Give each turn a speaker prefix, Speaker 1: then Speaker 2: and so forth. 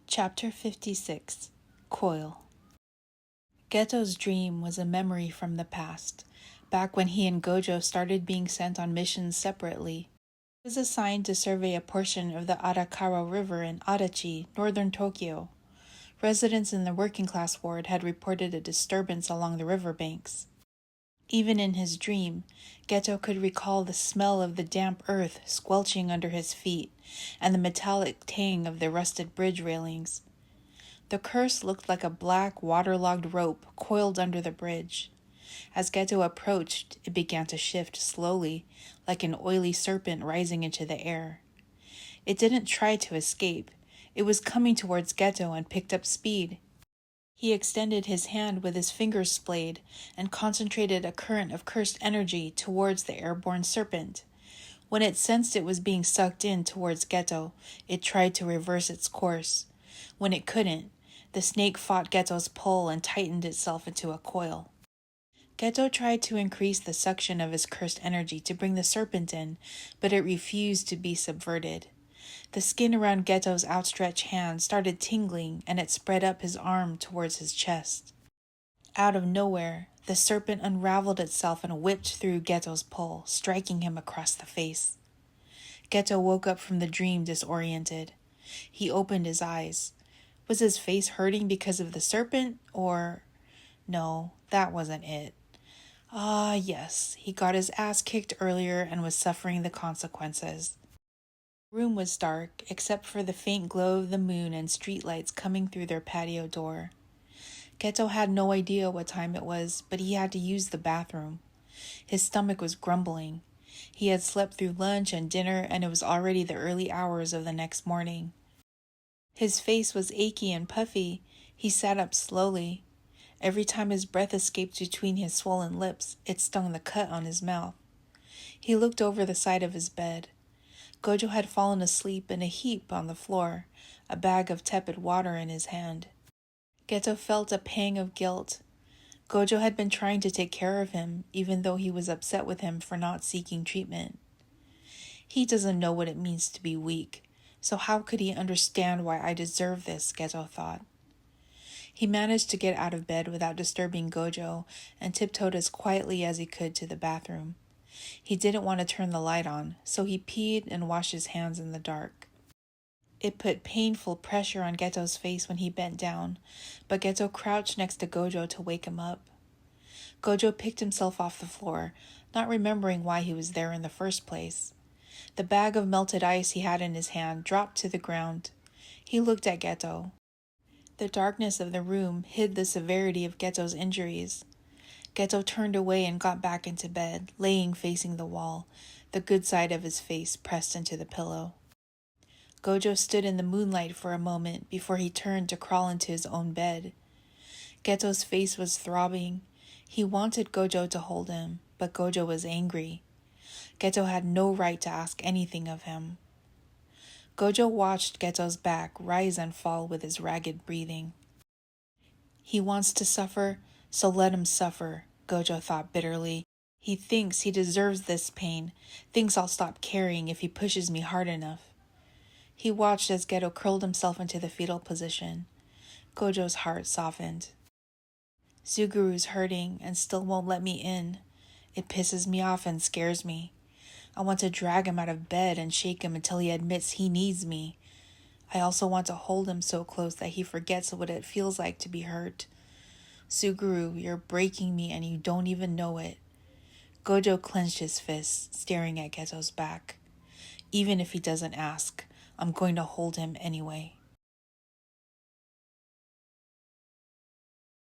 Speaker 1: Chapter 56 Coil. Geto's dream was a memory from the past, back when he and Gojo started being sent on missions separately. He was assigned to survey a portion of the Arakawa River in Adachi, northern Tokyo. Residents in the working-class ward had reported a disturbance along the riverbanks. Even in his dream, Geto could recall the smell of the damp earth squelching under his feet and the metallic tang of the rusted bridge railings. The curse looked like a black, waterlogged rope coiled under the bridge. As Geto approached, it began to shift slowly, like an oily serpent rising into the air. It didn't try to escape. It was coming towards Geto and picked up speed. He extended his hand with his fingers splayed and concentrated a current of cursed energy towards the airborne serpent. When it sensed it was being sucked in towards Geto, it tried to reverse its course. When it couldn't, the snake fought Geto's pull and tightened itself into a coil. Geto tried to increase the suction of his cursed energy to bring the serpent in, but it refused to be subverted. The skin around Geto's outstretched hand started tingling, and it spread up his arm towards his chest. Out of nowhere, the serpent unraveled itself and whipped through Geto's pull, striking him across the face. Geto woke up from the dream disoriented. He opened his eyes. Was his face hurting because of the serpent, or... No, that wasn't it. Ah, yes, he got his ass kicked earlier and was suffering the consequences. The room was dark, except for the faint glow of the moon and streetlights coming through their patio door. Geto had no idea what time it was, but he had to use the bathroom. His stomach was grumbling. He had slept through lunch and dinner, and it was already the early hours of the next morning. His face was achy and puffy. He sat up slowly. Every time his breath escaped between his swollen lips, it stung the cut on his mouth. He looked over the side of his bed. Gojo had fallen asleep in a heap on the floor, a bag of tepid water in his hand. Geto felt a pang of guilt. Gojo had been trying to take care of him, even though he was upset with him for not seeking treatment. He doesn't know what it means to be weak, so how could he understand why I deserve this, Geto thought. He managed to get out of bed without disturbing Gojo and tiptoed as quietly as he could to the bathroom. He didn't want to turn the light on, so he peed and washed his hands in the dark. It put painful pressure on Geto's face when he bent down, but Geto crouched next to Gojo to wake him up. Gojo picked himself off the floor, not remembering why he was there in the first place. The bag of melted ice he had in his hand dropped to the ground. He looked at Geto. The darkness of the room hid the severity of Geto's injuries. Geto turned away and got back into bed, laying facing the wall, the good side of his face pressed into the pillow. Gojo stood in the moonlight for a moment before he turned to crawl into his own bed. Geto's face was throbbing. He wanted Gojo to hold him, but Gojo was angry. Geto had no right to ask anything of him. Gojo watched Geto's back rise and fall with his ragged breathing. He wants to suffer, so let him suffer, Gojo thought bitterly. He thinks he deserves this pain, thinks I'll stop caring if he pushes me hard enough. He watched as Geto curled himself into the fetal position. Gojo's heart softened. Suguru's hurting and still won't let me in. It pisses me off and scares me. I want to drag him out of bed and shake him until he admits he needs me. I also want to hold him so close that he forgets what it feels like to be hurt. Suguru, you're breaking me and you don't even know it. Gojo clenched his fists, staring at Geto's back. Even if he doesn't ask, I'm going to hold him anyway.